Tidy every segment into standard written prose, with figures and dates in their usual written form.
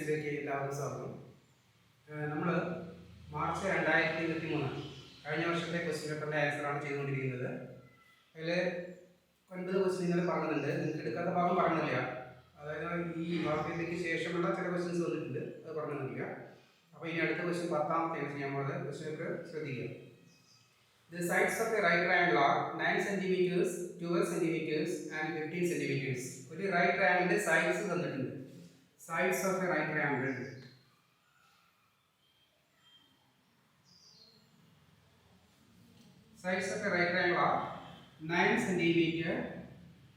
മാത്സിലേക്ക് എല്ലാവർക്കും സ്വാഗതം. നമ്മൾ മാർച്ച് 2023 കഴിഞ്ഞ വർഷത്തെ ക്വസ്റ്റ്യൻ പേപ്പറിൻ്റെ ആൻസറാണ് ചെയ്തുകൊണ്ടിരിക്കുന്നത്. അതിൽ 9 ക്വസ്റ്റ്യൻ ഇന്നലെ പറഞ്ഞിട്ടുണ്ട്. നിങ്ങൾക്ക് എടുക്കാത്ത ഭാഗം പറഞ്ഞില്ല. അതായത് ഈ വാർത്തയിലേക്ക് ശേഷമുള്ള ചില ക്വസ്റ്റ്യൻസ് വന്നിട്ടുണ്ട്, അത് പറഞ്ഞില്ല. അപ്പോൾ ഇനി അടുത്ത ക്വസ്റ്റ്യൻ 10ാമത്തെയാണ് ചെയ്യാൻ പോകുന്നത്. ക്വസ്റ്റ്യൻ പേപ്പർ ശ്രദ്ധിക്കുക. The sides of a right triangle are 9 cm, 12 cm and 15 cm. ഒരു റൈറ്റ് ട്രയാങ്കിളിന്റെ സൈഡ്സ് തന്നിട്ടുണ്ട്. Sides of a right triangle. Sides of a right triangle are 9 cm,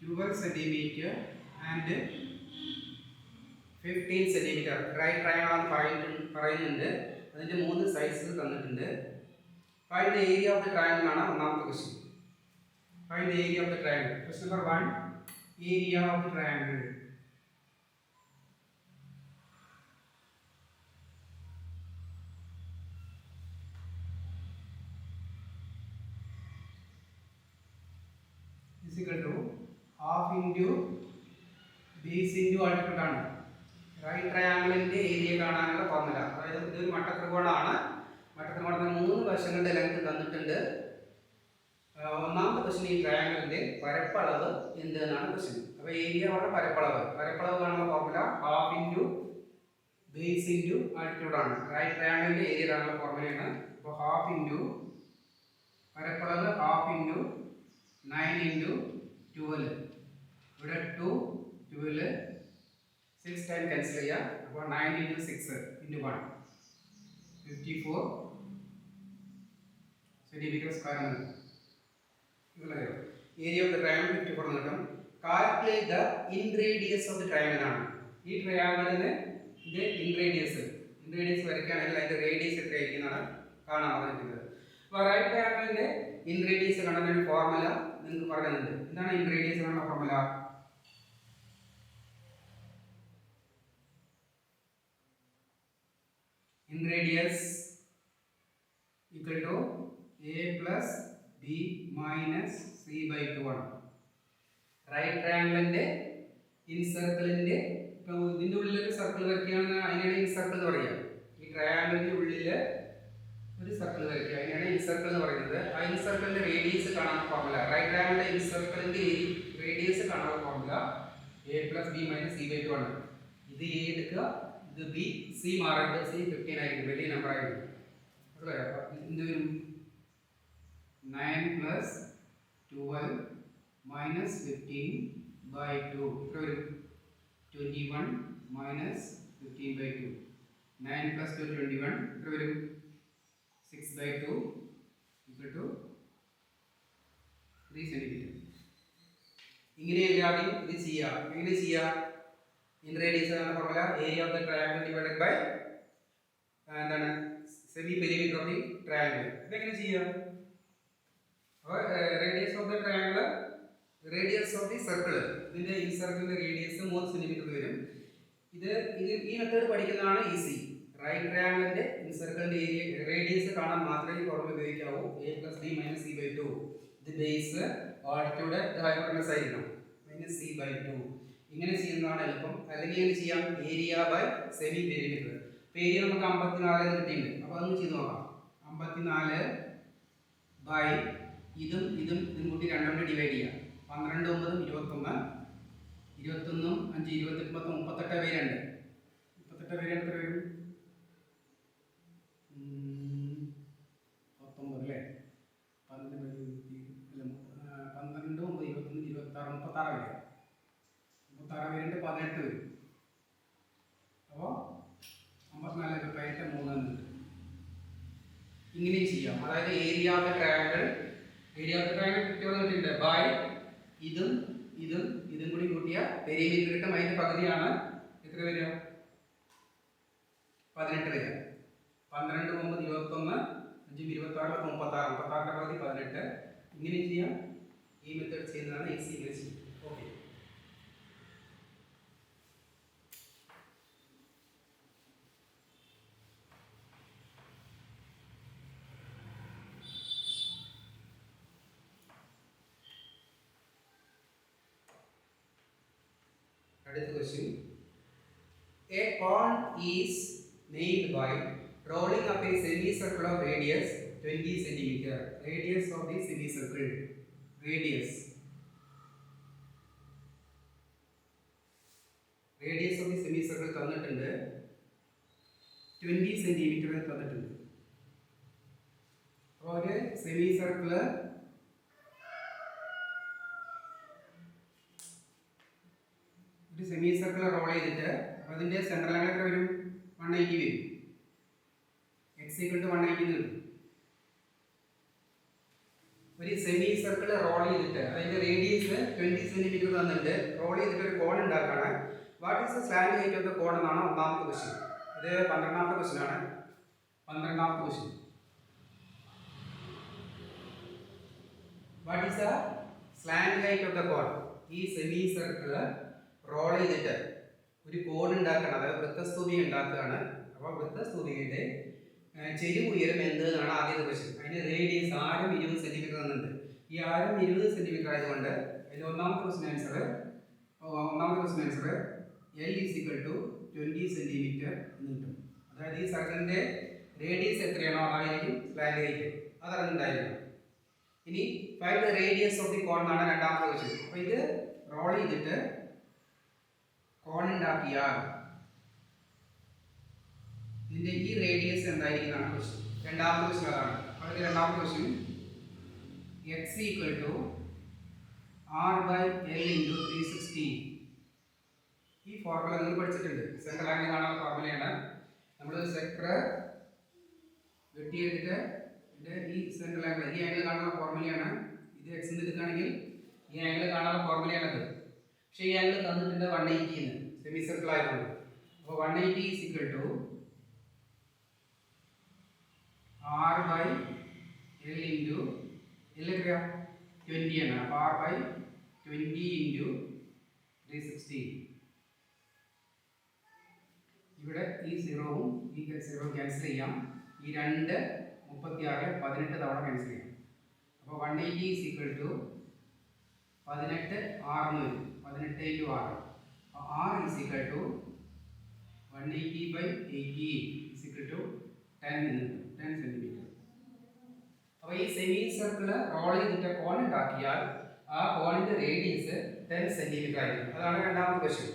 12 cm and 15 cm. Right triangle ആണ് പറയുന്നുണ്ട്. അതിന്റെ 3 sides തന്നിട്ടുണ്ട്. Find the area of the triangle ആണ് ഒന്നാമത്തെ question. Find the area of the triangle. Question number 1. Area of the triangle. Is equal to half into base into altitude ആണ്. Right ട്രയാങ്കിളിന്റെ area കാണാനുള്ള formula. അതായത് ഇതൊരു മട്ടത്രികോണമാണ്. മട്ടത്രികോണത്തിന് 3 വശങ്ങളുടെ length തന്നിട്ടുണ്ട്. ഒന്നാമത്തെ ക്വസ്റ്റ്യൻ ഈ ട്രയാങ്കിളിന്റെ പരപ്പളവ് എന്ത് എന്നാണ് ക്വസ്റ്റ്യൻ. അപ്പോൾ ഏരിയ ആണ് പരപ്പളവ് കാണുന്ന formula half into base into altitude ആണ്. റൈറ്റ് ട്രയാങ്കിളിന്റെ ഏരിയ കാണുന്ന ഫോർമുലയാണ്. അപ്പോൾ ഹാഫ് ഇൻറ്റു പരപ്പളവ് ഹാഫ് ഇൻറ്റു 9 ഇൻറ്റു 12. ഇവിടെ 2 12 6 ടൈം ക്യാൻസൽ ചെയ്യുക. അപ്പോൾ 9 ഇൻറ്റു 6 ഇൻറ്റു 1 54 സെന്റിമീറ്റർ സ്ക്വയർ ആണ്. ഏരിയ ഓഫ് ദ ട്രയാങ്കിൾ 54 എന്ന് കിട്ടും. Calculate the inradius of the triangle ആണ്. ഈ ട്രയാങ്കിളിന് ഇൻറേഡിയസ് വരയ്ക്കുകയാണെങ്കിൽ അതിന്റെ റേഡിയസ് എത്രയായിരിക്കും എന്നാണ് കാണാൻ പറഞ്ഞിരിക്കുന്നത്. അപ്പോൾ റൈറ്റ് ട്രയാങ്കിളിന്റെ ഇൻറേഡിയസ് കാണുന്ന ഒരു ഫോർമുല നിങ്ങൾക്ക് പറയുന്നുണ്ട്. എന്താണ് ഇൻറേഡിയസ് കാണുന്ന formula? Radius equal to a plus b minus c by 2 ആണ്. റൈറ്റ് ട്രയാങ്കിളിന്റെ ഇൻസർക്കിളിന്റെ ഇപ്പോൾ ഇതിന്റെ ഉള്ളിൽ ഒരു സർക്കിൾ വരയ്ക്കുകയാണെങ്കിൽ അതിനാണ് ഇൻസർക്കിൾ എന്ന് പറയുക. ഈ ട്രയാങ്കിളിന്റെ ഉള്ളിൽ ഒരു സർക്കിൾ വരയ്ക്കുക, അതിനാണ് ഇൻസർക്കിൾ എന്ന് പറയുന്നത്. ആ ഇൻസർക്കിളിന്റെ റേഡിയസ് കാണാൻ ഫോർമുല റൈറ്റ് ട്രയാങ്കിളിന്റെ ഇൻസർക്കിളിന്റെ റേഡിയസ് കാണാൻ formula a plus b minus c by 2 ആണ്. ഇത് a എടുക്കുക, ഇത് ബി, സി മാറേണ്ടത് സി 15 ആയിരിക്കും, വലിയ നമ്പർ ആയിരിക്കും. എന്ത് വരും? 9 plus 12 minus 15 by 2 എത്ര വരും? 21 minus 15 by 2. 9 plus 2 21 എത്ര വരും? 6 by 2 equal to 3 cm. ഇങ്ങനെയല്ലാതെ ഇത് ചെയ്യാം. എങ്ങനെ ചെയ്യാം? In radius ആണ് formula area of the triangle divided by എന്താണ് semi perimeter of the triangle. ഇതെങ്ങനെ ചെയ്യാം? അപ്പോൾ radius of the triangle radius of the circle, ഇതിന്റെ ഈ സർക്കിളിന്റെ റേഡിയസ് 3 സെന്റിമീറ്റർ വരും. ഇത് ഈ മെത്തേഡ് പഠിക്കുന്നതാണ് ഈസി. റൈറ്റ് ട്രയാങ്കിളിന്റെ ഈ സർക്കിളിന്റെ ഏരിയ റേഡിയസ് കാണാൻ മാത്രമേ ഈ ഫോർമുല ഉപയോഗിക്കാവൂ. a plus b minus c by 2. ഇത് ബേസ് ആൾട്ടിറ്റ്യൂഡ് ഹൈപ്പോട്ടനസ് ആയിരിക്കണം. Minus c by 2. ഇങ്ങനെ ചെയ്യുന്നതാണ് എളുപ്പം. അല്ലെങ്കിൽ ഇങ്ങനെ ചെയ്യാം, ഏരിയ ബൈ സെമി പെരിമീറ്റർ. അപ്പോൾ ഏരിയ നമുക്ക് 54 എന്ന് കിട്ടിയിട്ടുണ്ട്. അപ്പോൾ അതൊന്ന് ചെയ്ത് നോക്കാം. 54 ബൈ ഇതും കൂട്ടി 2 കൊണ്ട് ഡിവൈഡ് ചെയ്യാം. 12 9 21 21 5 28 38 ബൈ 2 38 ബൈ 2 എത്ര വരും? 19 അല്ലേ? 12 ബൈ 12 9 21 26 36 വരും. 36 വരും 18 വരും. അപ്പോൾ 54 18 3 എന്ന് കിട്ടും. ഇങ്ങനെയും ചെയ്യാം. അതായത് ഏരിയ ഓഫ് ദ ട്രയാങ്കിൾ കിട്ടിയെന്ന് കിട്ടിയിട്ടുണ്ട്. ബൈ ഇതും കൂടി കൂട്ടിയ പെരിമീറ്റർ കിട്ടും. അതിന്റെ പകുതിയാണ് എത്ര വരിക? 18 വരിക. 12 9 21 5 26 36 36 പകുതി 18. ഇങ്ങനെ ചെയ്യാം. ഈ മെത്തേഡ് ചെയ്യുന്നതാണ് ഈസി. ഇങ്ങനെ ചെയ്യും. ഓക്കെ. അടുത്ത question A cone is made by rolling up a semicircle of radius 20 centimeter. Radius of the semicircle. Radius. Radius of the semicircle തന്നിട്ടുണ്ട് 20 centimeter തന്നിട്ടുണ്ട്. അപ്പോൾ ഒരു സെമിസർക്കിൾ റോൾ ചെയ്തിട്ട് അതിന്റെ സെൻട്രൽ ആംഗിൾ എത്ര വരും? 180 വരും. x = 180 കിട്ടും. ഒരു സെമി സർക്കിൾ റോൾ ചെയ്തിട്ട് അതിന്റെ റേഡിയസ് 20 സെന്റിമീറ്റർ തന്നിട്ട് റോൾ ചെയ്തിട്ട് ഒരു കോൺ ഉണ്ടാക്കാണ്. What is the slant height of the cone എന്നാണ് ഒന്നാമത്തെ ക്വസ്റ്റ്യൻ. ഇത് 12ാമത്തെ ക്വസ്റ്റ്യൻ ആണ്. 12ാമത്തെ question. What is the slant height of the cone? ഈ സെമി സർക്കിൾ റോൾ ചെയ്തിട്ട് ഒരു കോൺ ഉണ്ടാക്കണം, അതായത് വൃത്തസ്തൂപിക ഉണ്ടാക്കുകയാണ്. അപ്പോൾ വൃത്തസ്തൂപികയുടെ ചെരിവ് ഉയരം എന്ത് എന്നാണ് ആദ്യത്തെ ക്വസ്റ്റ്യൻ. അതിന് റേഡിയസ് ആരം 20 സെന്റിമീറ്റർ തന്നിട്ടുണ്ട്. ഈ ആരം 20 സെന്റിമീറ്റർ ആയതുകൊണ്ട് അതിൽ ഒന്നാമത്തെ ക്വസ്റ്റ്യൻ ആൻസർ L = 20 സെന്റിമീറ്റർ എന്ന് കിട്ടും. അതായത് ഈ സർക്കിളിന്റെ റേഡിയസ് എത്രയാണോ അതായിരിക്കും സ്ലാൻഡ് ഹൈറ്റ്, അതറിഞ്ഞിട്ടുണ്ടായിരിക്കും. ഇനി find the radius of the cone എന്നാണ് രണ്ടാമത്തെ ക്വസ്റ്റ്യൻ. അപ്പോൾ ഇത് റോൾ ചെയ്തിട്ട് കോൺ ഉണ്ടാക്കിയാൽ ഇതിന്റെ ഈ റേഡിയസ് എന്തായിരിക്കുന്നതാണ് ക്വസ്റ്റ്യൻ. രണ്ടാമത്തെ ക്വസ്റ്റ്യൻ അതാണ്. അതിൽ രണ്ടാമത്തെ ക്വസ്റ്റ്യൻ x = r/l × 360. ഈ ഫോർമുല നിങ്ങൾ പഠിച്ചിട്ടുണ്ട്. സെൻട്രൽ ആംഗിൾ കാണാനുള്ള ഫോർമുലയാണ്. നമ്മൾ സെക്ടർ വെട്ടിയെടുത്തിട്ട് ഈ സെൻട്രൽ ആംഗിൾ, ഈ ആംഗിൾ കാണാനുള്ള ഫോർമുലയാണ്. ഇത് x എന്ന് എടുക്കുകയാണെങ്കിൽ ഈ ആംഗിൾ കാണാനുള്ള ഫോർമുലയാണത്. പക്ഷേ ഈ ആംഗിൾ തന്നിട്ടുണ്ട് 180 എന്ന്, സെമി സർക്കിൾ ആയതുകൊണ്ട്. അപ്പോൾ 180 = r/l × L എത്രയാ? 20 ആണ്. അപ്പോൾ r/20 × 360. ഇവിടെ ഈ 0-ഉം ഈ 0 ക്യാൻസൽ ചെയ്യാം. ഈ 2 36 18 തവണ ക്യാൻസൽ ചെയ്യാം. അപ്പോൾ 180 = 18 6 എന്ന് വരും. 18 × 6. അപ്പോൾ r = 180/80 = 10 എന്ന് കിട്ടും. 10 സെന്റിമീറ്റർ. അപ്പോൾ ഈ സെമി സർക്കിൾ റോൾ ചെയ്തിട്ട് കോൺ ഉണ്ടാക്കിയാൽ ആ കോണിന്റെ റേഡിയസ് 10 സെന്റിമീറ്റർ ആയിരിക്കും. അതാണ് രണ്ടാമത്തെ ക്വസ്റ്റ്യൻ.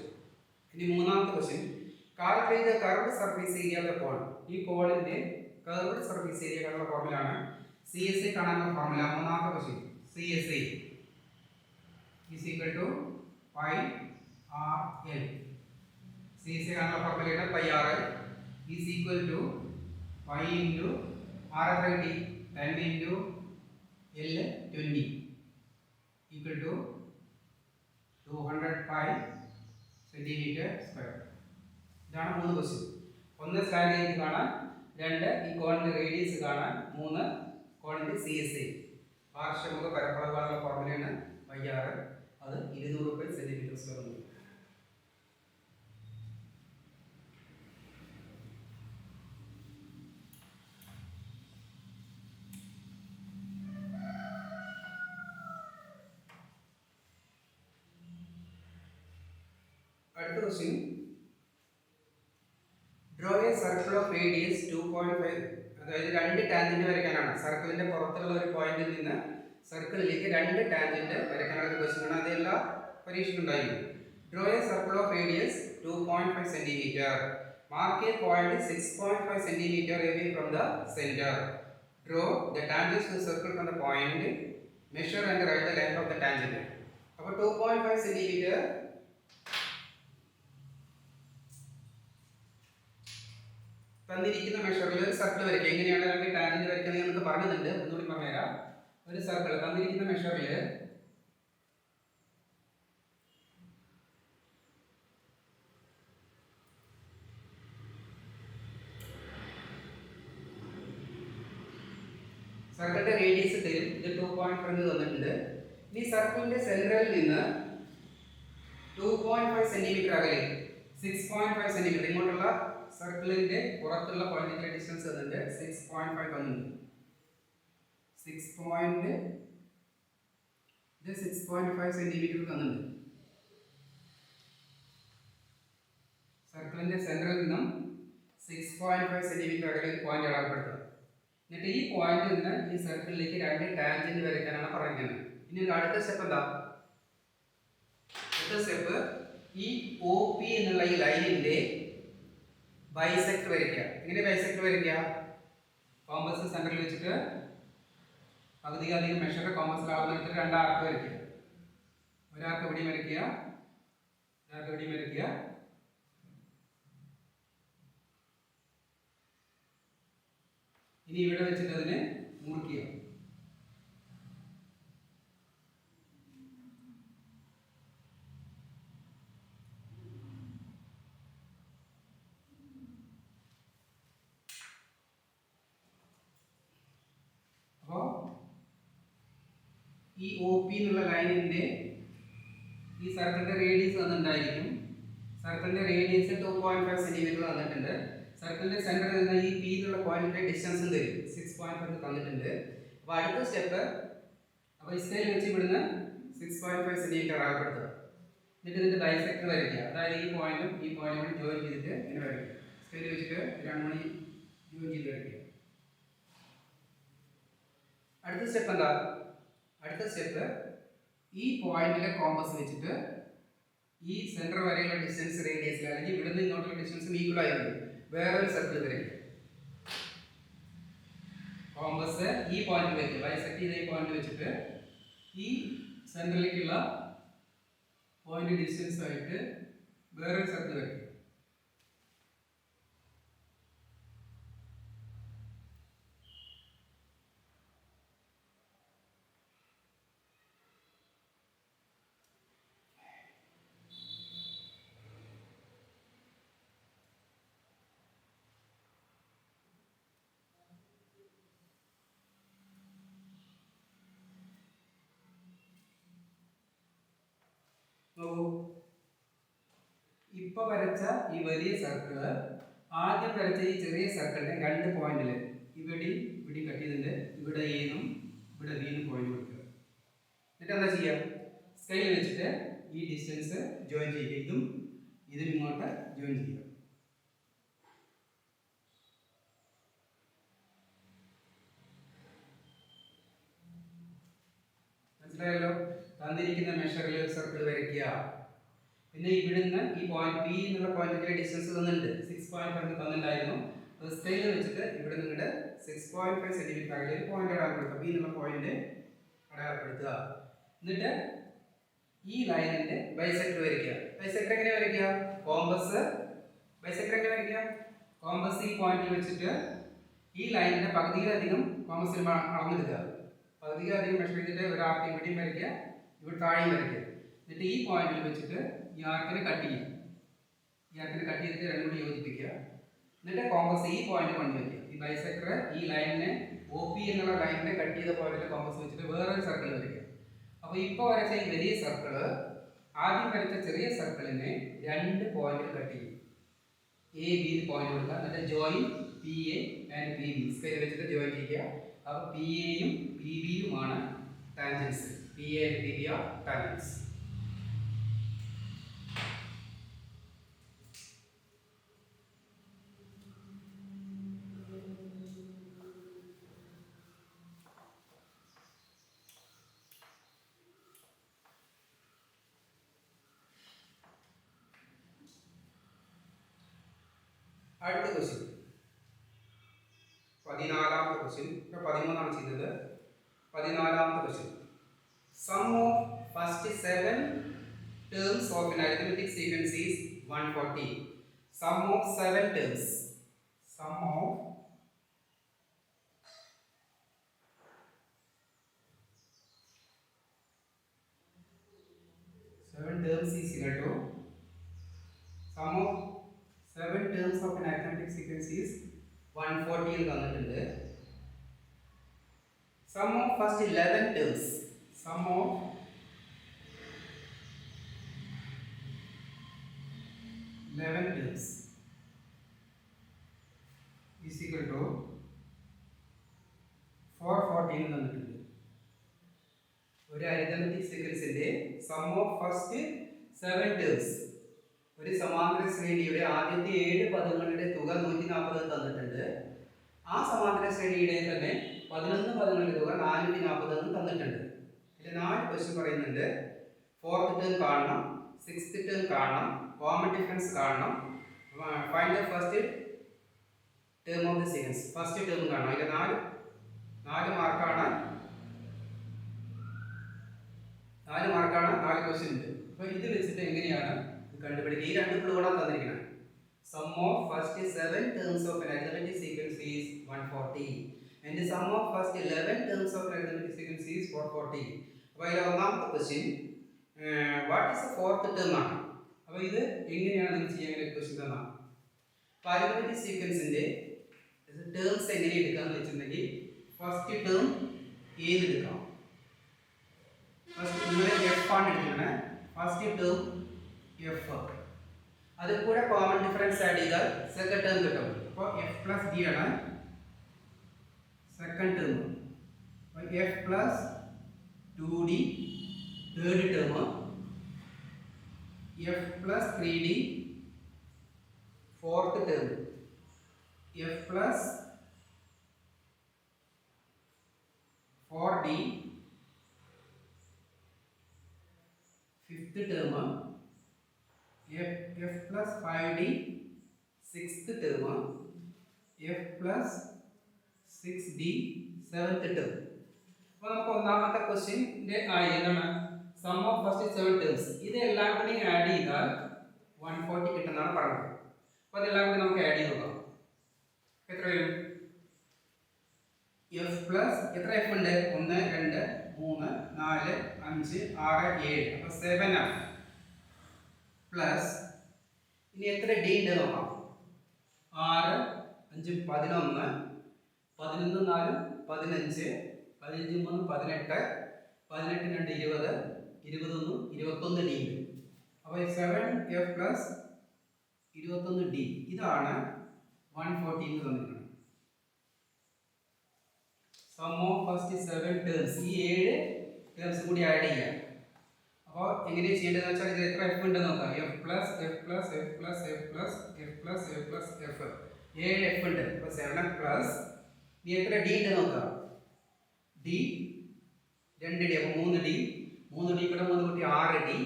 ഇനി മൂന്നാമത്തെ question, calculate the curved surface area of the cone. ഈ കോണിന്റെ കർവ്ഡ് സർഫേസ് ഏരിയ കാണുന്ന ഫോർമുലയാണ് CSA കാണാനുള്ള ഫോർമുല. മൂന്നാമത്തെ ക്വസ്റ്റ്യൻ CSA = πRL. CSA കാണാനുള്ള ഫോർമുലയാണ് πRL = π × r എത്ര കിട്ടി? 10 × L 20 = 205 സെന്റിമീറ്റർ സ്ക്വയർ. ഇതാണ് മൂന്ന് ക്വസ്റ്റ്യൻ. ഒന്ന് സ്ലാൻഡ് ഹൈറ്റ് കാണാൻ, 2 ഈ കോണിന്റെ റേഡിയസ് കാണാൻ, 3 കോണിന്റെ CSA പാർശ്വമുഖ പരപ്പളവാനുള്ള ഫോർമുലയാണ് πRL. അത് 200 സെന്റിമീറ്റർ സ്ക്വയർ. അടുത്ത question, draw A circle of radius 2.5. അതായത് 2 ടാൻജന്റ് വരയ്ക്കാനാണ്. സർക്കിളിന്റെ പുറത്തുള്ള ഒരു പോയിന്റിൽ നിന്ന് സർക്കിളിലേക്ക് 2 ടാൻജന്റ് വരയ്ക്കാനുള്ള ഒരു ക്വസ്റ്റ്യൻ ആണ്. അതെല്ലാ പരീക്ഷയ്ക്കും ഉണ്ടായിരിക്കും. Draw A circle of radius 2.5 centimetre. Mark A point 6.5 centimetre away from the center. Draw the tangents to the circle from the point. Measure and write the length of the tangent. അപ്പോൾ 2.5 centimetre തന്നിരിക്കുന്ന മെഷറിൽ ഒരു circle വരയ്ക്കുക. എങ്ങനെയാണ് അല്ലെങ്കിൽ tangent വരയ്ക്കുന്നത് നമുക്ക് പറഞ്ഞിട്ടുണ്ട്. ഒന്നുകൂടി പറഞ്ഞുതരാം. ഒരു സർക്കിൾ തന്നിരിക്കുന്ന മെഷറിൽ സർക്കിളിന്റെ റേഡിയസ് തരും. ഇത് 2.5 തന്നിട്ടുണ്ട്. ഈ സർക്കിളിന്റെ സെന്ററിൽ നിന്ന് 2.5 സെന്റിമീറ്റർ അകലെ 6.5 സെന്റിമീറ്റർ ഇങ്ങോട്ടുള്ള സർക്കിളിന്റെ പുറത്തുള്ള പോയിന്റിന്റെ ഡിസ്റ്റൻസ് തന്നിട്ട് 6.5 തന്നിട്ടുണ്ട്. 6.5 സെന്റിമീറ്റർ തന്നിട്ടുണ്ട്. സർക്കിൾ സർക്കിളിൻ്റെ സെൻറ്ററിൽ നിന്നും 6.5 സെൻറ്റിമീറ്റർ അകലെ ഒരു പോയിന്റ് അടയാളപ്പെടുത്തുക. എന്നിട്ട് ഈ പോയിന്റിൽ നിന്ന് ഈ സർക്കിളിലേക്ക് 2 ടാൻജന്റ് വരയ്ക്കാനാണ് പറയുന്നത്. ഇനി അടുത്ത സ്റ്റെപ്പ് എന്താ? അടുത്ത സ്റ്റെപ്പ് ഈ ഒ പി എന്നുള്ള ഈ ലൈനിന്റെ ബൈസെക്ടർ വരയ്ക്കുക. എങ്ങനെ ബൈസെക്ടർ വരയ്ക്കുക? കോമ്പസ് സെൻറ്ററിൽ വെച്ചിട്ട് പകുതിയധികം മെഷർ കോമ്പസിൽ അളന്നെടുത്തിട്ട് 2 ആർക്ക് വരയ്ക്കുക. ഒരാൾക്ക് ഇവിടെയും വരയ്ക്കുക, ഒരാൾക്ക് ഇവിടെയും വരയ്ക്കുക. ഇനി ഇവിടെ വെച്ചിട്ട് അതിനെ മുറിക്കുക. അപ്പോൾ ഈ ഒ പി എന്നുള്ള ലൈനിന്റെ ഈ സർക്കിളിന്റെ റേഡിയസ് തന്നിട്ടുണ്ടായിരിക്കും. സർക്കിളിന്റെ റേഡിയസ് 2.5 സെന്റിമീറ്റർ തന്നിട്ടുണ്ട്. സർക്കിളിന്റെ സെന്ററിൽ നിന്ന് ഈ പി എന്നുള്ള പോയിന്റിന്റെ ഡിസ്റ്റൻസും തരും, 6.5 തന്നിട്ടുണ്ട്. അപ്പോൾ അടുത്ത സ്റ്റെപ്പ്, അപ്പോൾ ഈ സ്കെയിൽ വെച്ച് ഇവിടുന്ന് 6.5 സെന്റിമീറ്റർ അളപ്പെടുത്തുക. എന്നിട്ട് ഇതിന്റെ ബൈസെക്ടർ വരയ്ക്കുക. അതായത് ഈ പോയിന്റും ഈ പോയിന്റും കൂടി ജോയിൻ ചെയ്തിട്ട് ഇങ്ങനെ വരയ്ക്കുക. സ്കെയിൽ വെച്ചിട്ട് 2 മണി ജോയിൻ ചെയ്ത് വരയ്ക്കുക. അടുത്ത സ്റ്റെപ്പ് എന്താ? അടുത്ത സ്റ്റെപ്പ് ഈ പോയിന്റിലെ കോമ്പസ് വെച്ചിട്ട് ഈ സെന്റർ വരെയുള്ള ഡിസ്റ്റൻസ് റേഡിയസിൽ അല്ലെങ്കിൽ ഇവിടുന്ന് ഇങ്ങോട്ടുള്ള ഡിസ്റ്റൻസ് ഈക്വൽ ആയിരുന്നു വേറൊരു സർക്കിൾ വരയ്ക്കുക. കോമ്പസ് ഈ പോയിന്റിൽ വെക്കുക, ബൈസെക്ട് ചെയ്ത ഈ പോയിന്റ് വെച്ചിട്ട് ഈ സെന്ററിലേക്കുള്ള പോയിന്റ് ഡിസ്റ്റൻസ് ആയിട്ട് വേറൊരു സർക്കിൾ വരയ്ക്കുക. ഇപ്പൊ വരച്ച ഈ വലിയ സർക്കിള് ആദ്യം വരച്ച ഈ ചെറിയ സർക്കിളിന്റെ 2 പോയിന്റില് ഇവിടെയും ഇവിടെ കട്ട് ചെയ്തിട്ട് ഇവിടെ എന്നും ഇവിടെ ബിന്നും പോയിന്റ് കൊടുക്കുക. എന്നിട്ട് എന്താ ചെയ്യുക? സ്കെയിൽ വെച്ചിട്ട് ഈ ഡിസ്റ്റൻസ് ജോയിൻ ചെയ്യുക. ഇതും ഇങ്ങോട്ട് ജോയിൻ ചെയ്യുക. മനസ്സിലായല്ലോ? തന്നിരിക്കുന്ന മെഷറിൽ ഒരു സർക്കിൾ വരയ്ക്കുക. പിന്നെ ഇവിടുന്ന് ഈ പോയിന്റ് പി എന്നുള്ള പോയിന്റിന്റെ ഡിസ്റ്റൻസ് തന്നിട്ടുണ്ട്, 6.5 തന്നിട്ടുണ്ടായിരുന്നു. അത് സ്കെയിൽ വെച്ചിട്ട് ഇവിടെ നിങ്ങളുടെ 6.5 സെന്റിമീറ്റർ അകലെ ഒരു പോയിന്റ് അടയാളപ്പെടുത്തുക. പി എന്നുള്ള പോയിന്റ് അടയാളപ്പെടുത്തുക. എന്നിട്ട് ഈ ലൈനിന്റെ ബൈസെക്ടർ വരയ്ക്കുക. ബൈസെക്ടർ എങ്ങനെ വരയ്ക്കുക? ബൈസെക്ടർ എങ്ങനെ വരയ്ക്കുക? കോമ്പസ് ഈ പോയിന്റിൽ വെച്ചിട്ട് ഈ ലൈനിന്റെ പകുതിയിലധികം കോമ്പസിൽ അളന്നെടുക്കുക. പകുതിയിലധികം മെഷർ ചെയ്തിട്ട് ഒരു ആർക്ക് ഇവിടെയും വരയ്ക്കുക, ഇവിടെ താഴെയും വരയ്ക്കുക. എന്നിട്ട് ഈ പോയിന്റിൽ വെച്ചിട്ട് ഈ ആർക്കിനെ കട്ട് ചെയ്യും. ഈ ആർക്കിനെ കട്ട് ചെയ്തിട്ട് രണ്ടും കൂടി യോജിപ്പിക്കുക. എന്നിട്ട് കോമ്പസ് ഈ പോയിന്റ് കൊണ്ട് വയ്ക്കുക. ഈ ബൈസെക്ടർ ഈ ലൈനിനെ ഒ പി എന്നുള്ള ലൈനിനെ കട്ട് ചെയ്ത പോയിന്റിൽ കോമ്പസ് വെച്ചിട്ട് വേറൊരു സർക്കിൾ വരയ്ക്കുക. അപ്പോൾ ഇപ്പോൾ വരച്ച ഈ വലിയ സർക്കിള് ആദ്യം വരച്ച ചെറിയ സർക്കിളിനെ 2 പോയിന്റിൽ കട്ട് ചെയ്യും. എ ബി പോയിന്റ് കൊടുക്കുക. എന്നിട്ട് join P A and P B scale വെച്ചിട്ട് ജോയിൻ ചെയ്യുക. അപ്പോൾ പി എയും പി ബിയുമാണ് tangents. P A and P B are tangents. അടുത്ത ക്വസ്റ്റ്യൻ 14ാമത്തെ ക്വസ്റ്റ്യൻ. 13ആണ് ചെയ്തത്. 14ാമത്തെ question. Sum of first 7 terms of an arithmetic sequence is 140. Sum of 7 terms. Sum of 7 terms is equal to sum of 7 terms of an arithmetic sequence is 140 എന്ന് തന്നിട്ടുണ്ട്. Sum of first 11 terms. Sum of 11 terms is equal to 440 എന്ന് തന്നിട്ടുണ്ട്. ഒരു arithmetic സീക്വൻസിന്റെ sum of first 7 terms ഒരു സമാന്തര ശ്രേണിയുടെ ആദ്യത്തെ 7 പദങ്ങളുടെ തുക 140 തന്നിട്ടുണ്ട്. ആ സമാന്തര ശ്രേണിയുടെ തന്നെ 11 പദങ്ങളുടെ തുക 440 എന്ന് തന്നിട്ടുണ്ട്. ഇതിൽ 4 ക്വസ്റ്റ്യൻ പറയുന്നുണ്ട്. 4th ടേം കാണണം, 6th ടേം കാണണം, കോമൺ ഡിഫറൻസ് കാണണം, find the first term of the sequence, first term കാണണം. ഇതിൽ 4 മാർക്കാണ് 4 ക്വസ്റ്റ്യൻ ഉണ്ട്. അപ്പോൾ ഇത് വെച്ചിട്ട് എങ്ങനെയാണ് കണ്ടുപിടിക്കുക? ഈ 2 ക്ലൂകളാണ് തന്നിരിക്കുന്നത്. Sum of first 7 terms of an arithmetic sequence is 140 and the sum of first 11 terms of an arithmetic sequence is 440. അപ്പോൾ ഇതിലെ ഒന്നാമത്തെ question what is the fourth term ആണ്. അപ്പോൾ ഇത് എങ്ങനെയാണ് നിങ്ങൾ ചെയ്യാൻ ക്വസ്റ്റ്യൻ തന്നാൽ അരിത്മെറ്റിക് സീക്വൻസിന്റെ ടേംസ് എങ്ങനെ എടുക്കാന്ന് വെച്ചിട്ടുണ്ടെങ്കിൽ ഫസ്റ്റ് ടേം ഏത് എടുക്കാം? ഫസ്റ്റ് ഇവിടെ എഫ് ആണ് എടുക്കുന്നത്. ഫസ്റ്റ് ടേം എഫ്, അതിൽ കൂടെ കോമൺ ഡിഫറൻസ് ആഡ് ചെയ്താൽ സെക്കൻഡ് ടേം കിട്ടും. അപ്പോൾ എഫ് പ്ലസ് ഡി ആണ് സെക്കൻഡ് ടേം. അപ്പോൾ F plus 2d third term, F plus 3d fourth term, F plus 4d fifth term, f plus 5d sixth term, f plus 6d seventh term. അപ്പോൾ നമുക്ക് ഒന്നാമത്തെ ക്വസ്റ്റ്യൻ്റെ എന്താണ് some of first 7 terms. ഇത് എല്ലാം കൂടി add ചെയ്താൽ 140 കിട്ടുന്നതാണ് പറഞ്ഞത്. അപ്പോൾ അതെല്ലാം കൂടി നമുക്ക് ആഡ് ചെയ്ത് നോക്കാം. എത്ര വരും? എഫ് പ്ലസ് എത്ര എഫ് ഉണ്ട്? 1 2 3 4 5 6 7. അപ്പോൾ 7f പ്ലസ് ഇനി എത്ര ഡി ഉണ്ട് നോക്കാം. 6 5 11 11 4 15 15 3 18 18 2 20 21 21 ഡി ഉണ്ട്. അപ്പോൾ 7f പ്ലസ് 21 ഡി ഇതാണ് 140 എന്ന് തന്നിട്ടുണ്ട്. സം ഓഫ് ഫസ്റ്റ് 7 ടേംസ്, ഈ 7 ടേംസ് കൂടി ആഡ് ചെയ്യാം. അപ്പോൾ എങ്ങനെയാണ് ചെയ്യേണ്ടതെന്ന് വെച്ചാൽ ഇത് എത്ര എഫ് ഉണ്ടെന്ന് നോക്കാം. F plus F plus F plus F plus F plus F plus F 7 F ഉണ്ട്. അപ്പോൾ 7 പ്ലസ് ഇനി എത്ര ഡി ഉണ്ട് നോക്കാം. ഡി 2 ഡി, അപ്പോൾ 3 ഡി 3 ഡി കൂടെ 3 കൂട്ടി 6 ഡി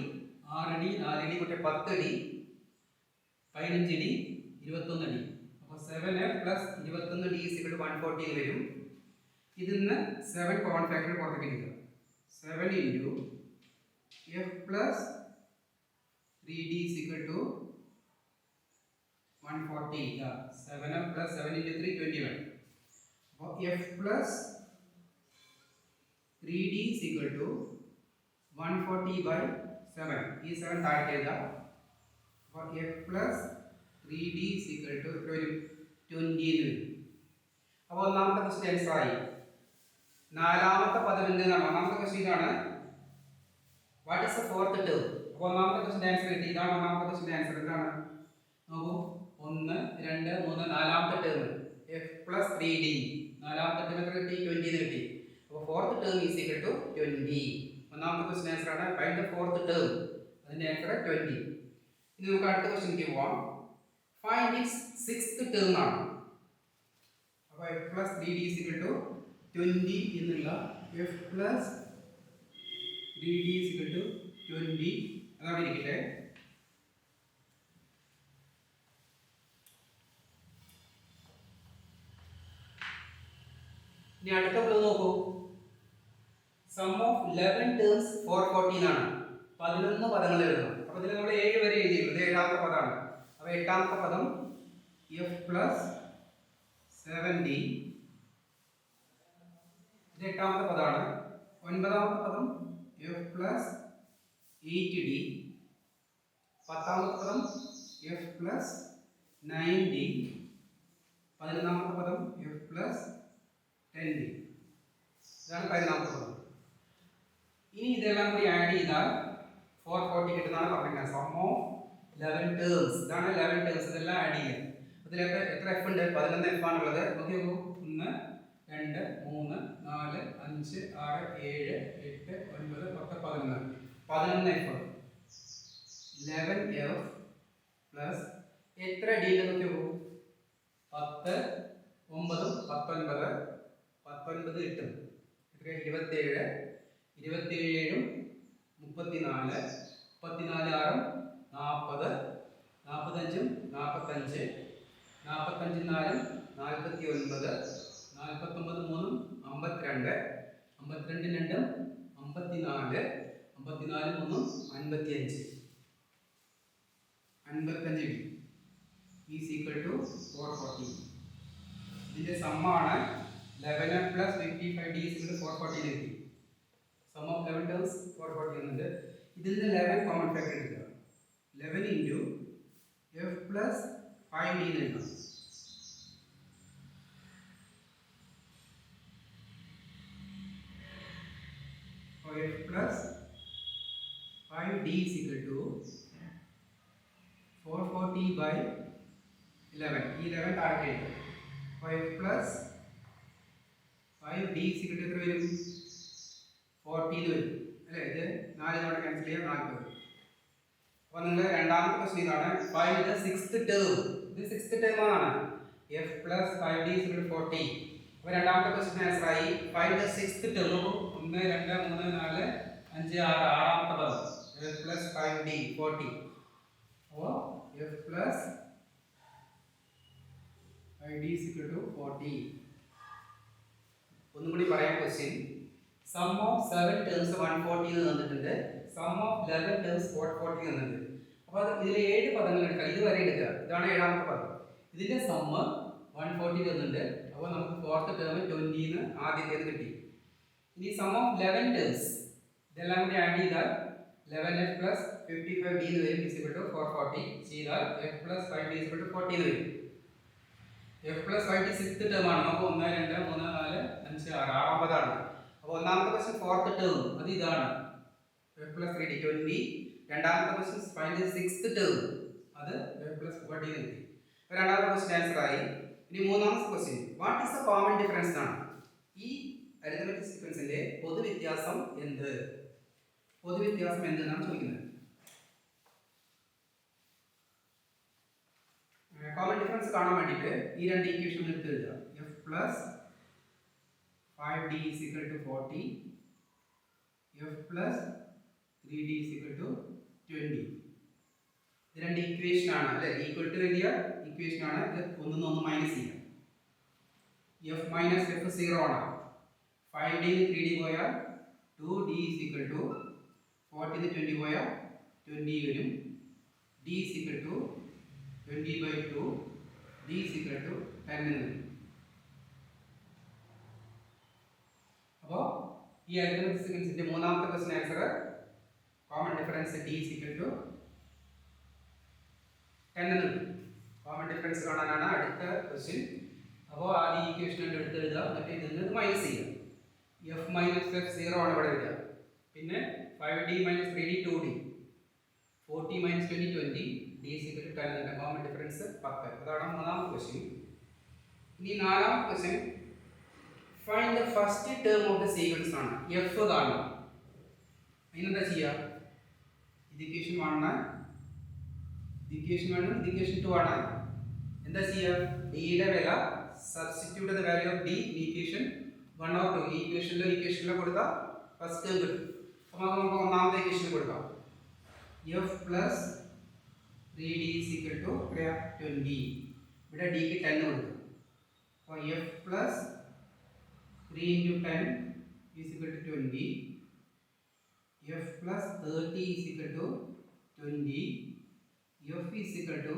6 ഡി 4 ഡി കൂട്ടി 10 ഡി 15 ഡി 21 ഡി. അപ്പോൾ 7f plus 21 D is equal to 140 എന്ന് വരും. ഇതിൽ നിന്ന് 7 കോമൺ ഫാക്ടർ പുറത്തേക്ക് എടുക്കുക. 7 into f plus 3d is equal to 140. 7f plus 7 into 3 21. അപ്പോൾ f plus 3d is equal to 140 by 7. ഈ 7 താഴെ എഴുതാം. അപ്പോൾ f plus 3d is equal to 20 എന്ന് വരും. അപ്പോൾ ഒന്നാമത്തെ ക്വസ്റ്റ്യൻ ആൻസർ ആയി. നാലാമത്തെ പദം എന്താണ്? ഒന്നാമത്തെ ക്വസ്റ്റ്യൻ ഇതാണ്. What is the fourth term? അപ്പോൾ ഒന്നാമത്തെ ക്വസ്റ്റ്യൻ ആൻസർ കിട്ടി. ഇതാണ് ഒന്നാമത്തെ ക്വസ്റ്റ്യൻ ആൻസർ. എന്താണ് നോക്കൂ. 1 2 3 നാലാമത്തെ ടേം എഫ് പ്ലസ് 3d. നാലാമത്തെ ടേം എത്ര കിട്ടി? 20 എന്ന് കിട്ടി. അപ്പോൾ fourth term is equal to 20. ഒന്നാമത്തെ ക്വസ്റ്റ്യൻ ആൻസർ ആണ്. Find the fourth term. അതിൻ്റെ ആൻസർ 20. ഇനി നമുക്ക് അടുത്ത ക്വസ്റ്റ്യനിലേക്ക് പോവാം. ഫൈൻഡ് ഇറ്റ്സ് സിക്സ്ത് ടേം ആണ്. അപ്പോൾ F plus 3d is equal to 20 എന്നുള്ള F plus 3d is equal to 20 അതാണ് ഇരിക്കട്ടെ. ഇനി അടുത്ത ക്ലൂ നോക്കൂ. സം ഓഫ് 11 ടേംസ് 440 എന്നാണ്. 11 പദങ്ങൾ എഴുതണം. അപ്പോൾ ഇതിൽ നമ്മൾ 7 വരെ എഴുതിയിട്ടുണ്ട്. ഇത് 7ാമത്തെ പദമാണ്. അപ്പോൾ 8ാമത്തെ പദം എഫ് പ്ലസ് 7d. ഇത് 8ാമത്തെ പദമാണ്. 9ാമത്തെ പദം f plus 8d. 10ാമത്തെ പദം f plus 9d. 11ാമത്തെ പദം f plus 10d. ഇതാണ് 11ാമത്തെ പദം. ഇനി ഇതെല്ലാം കൂടി ആഡ് ചെയ്താൽ 440 കിട്ടുന്നതാണ് പറഞ്ഞിരിക്കുന്നത്. Sum of 11 terms. ഇതാണ് 11 ടേംസ്. ഇതെല്ലാം ആഡ് ചെയ്യാം. ഇതിലൊക്കെ എത്ര എഫ് ഉണ്ട്? 11 എഫ് ആണുള്ളത്. നോക്കി നോക്കൂ. 1 2 3 4 5 6 7 8 9 10 11 11 എഫ് 11 എഫ് പ്ലസ് എത്ര ഡി നോക്കി പോകും 10 9 19 19 കിട്ടും എത്ര 27 27 34 34 6 40 45 45 45 4 49 49 3 52 52 2 54 54 3 55 55 is equal to 440. ഇതിന്റെ സമ്മാണ് 11 plus 55 d is equal to 440 കിട്ടി. Sum of 11 terms 440 എന്നുണ്ട്. ഇതിൽ നിന്ന് 11 കോമൺ ഫാക്ടർ എടുക്കുക. 11 into f plus 5d എഴുതാം. So f plus 5d is equal to 440 by 11. 11 target. 5 plus 5d is equal to എത്ര വരും 40 വരും അല്ലേ ഇത് 4 തവണ ക്യാൻസൽ ചെയ്യാം 40. അപ്പോൾ നിങ്ങൾ രണ്ടാമത്തെ ക്വസ്റ്റ്യൻ ഇതാണ് ഫൈൻഡ് ദ സിക്സ്ത് ടേം. ഇത് സിക്സ്ത് ടേം ആണ് f plus 5d is equal to 40. അപ്പോൾ രണ്ടാമത്തെ ക്വസ്റ്റ്യൻ ആൻസർ ആയി ഫൈൻഡ് ദ സിക്സ്ത് ടേം. 1 2 3 4 5 6 ആറാമത്തെ പദം f plus 5d 40. അപ്പോൾ f plus 5d is equal to 40. ഒന്നും കൂടി പറയാം ക്വസ്റ്റ്യൻ. സം ഓഫ് 7 ടേംസ് 140 എന്ന് തന്നിട്ടുണ്ട്. സം ഓഫ് 11 ടേംസ് 440 എന്നുണ്ട്. അപ്പോൾ ഇതിൽ 7 പദങ്ങൾ എടുക്കുക. ഇത് വരെ എടുക്കുക. ഇതാണ് ഏഴാമത്തെ പദം. ഇതിന്റെ സമ്മ് 140 തന്നിട്ടുണ്ട്. അപ്പോൾ നമുക്ക് ഫോർത്ത് ടേം 20 എന്ന് ആദ്യത്തേത് കിട്ടി. ഇനി സം ഓഫ് 11 ടേംസ് ഇതെല്ലാം കൂടി ആഡ് ചെയ്താൽ 11f plus 55d എന്ന് വരും is equal to 440. ചെയ്താൽ f plus 5d is equal to 40 എന്ന് വരും. f plus 5d sixth term ആണ്. നമുക്ക് 1 2 3 4 5 6 ആറാമതാണ്. അപ്പോൾ ഒന്നാമത്തെ ക്വസ്റ്റ്യൻ ഫോർത്ത് ടേം അത് ഇതാണ് f plus 3d 20. രണ്ടാമത്തെ question find the sixth term അത് f plus 40 എന്ന് കിട്ടി. അപ്പോൾ രണ്ടാമത്തെ ക്വസ്റ്റ്യൻ ആൻസർ ആയി. ഇനി മൂന്നാമത്തെ question what is the common difference ആണ്. ഈ അരിത്മെറ്റിക് സീക്വൻസിന്റെ പൊതുവ്യത്യാസം എന്ത്? പൊതുവ്യത്യാസം എന്തെന്നാണ് ചോദിക്കുന്നത്. കോമൺ ഡിഫറൻസ് കാണാൻ വേണ്ടിയിട്ട് ഈ രണ്ട് ഇക്വേഷൻ എടുത്ത് എഴുതുക. f plus 5d is equal to 40, f plus 3d is equal to 20. ഇത് രണ്ട് ഇക്വേഷൻ ആണ് അല്ലേ. ഈക്വൽ ടു എഴുതിയ ഇക്വേഷൻ ആണ്. ഇത് ഒന്നിന്ന് ഒന്ന് മൈനസ് ചെയ്യാം. f minus f 0 ആണ്. 5d ന് 3d പോയാൽ 2d is equal to 40 ന് 20 പോയാൽ 20 വരും. d is equal to 20 by 2, d is equal to 10 എന്ന് വരും. അപ്പോൾ ഈ അരിത്മെറ്റിക് സീക്വൻസിന്റെ മൂന്നാമത്തെ question answer common difference d is equal to 10 എന്ന് കിട്ടും. കോമൺ ഡിഫറൻസ് കാണാനാണ് അടുത്ത ക്വസ്റ്റ്യൻ. അപ്പോൾ ആദ്യം ഇക്വേഷൻ എടുത്ത് എഴുതുക. എന്നിട്ട് ഇതിൽ നിന്ന് മൈനസ് ചെയ്യുക. f minus f 0 ആണ് ഇവിടെ വരിക. പിന്നെ 5d minus 3d 2d 40 minus 20 20 d is equal to 10 എന്ന കോമൺ ഡിഫറൻസ് 10. അതാണ് മൂന്നാമത്തെ ക്വസ്റ്റ്യൻ. ഇനി നാലാമത്തെ question find the first term of the sequence ആണ്. f കാണണം. അതിനെന്താ ചെയ്യുക? ഇത് ഇക്വേഷൻ 1 ആണ്. ഇക്വേഷൻ 1 ഇത് ഇക്വേഷൻ 2 ആണ്. എന്താ ചെയ്യുക? d യുടെ വില substitute the value of d in equation 1 or 2. ഈ ഇക്വേഷനിലോ കൊടുത്താൽ ഫസ്റ്റ് ടേം കിട്ടും. അപ്പോൾ നമുക്ക് ഒന്നാമത്തെ ഇക്വേഷൻ കൊടുക്കാം. f plus 3d is equal to 20. ഇവിടെ d ക്ക് 10 കൊടുക്കും. അപ്പോൾ f plus 3 into 10 is equal to 20. f plus 30 is equal to 20. f is equal to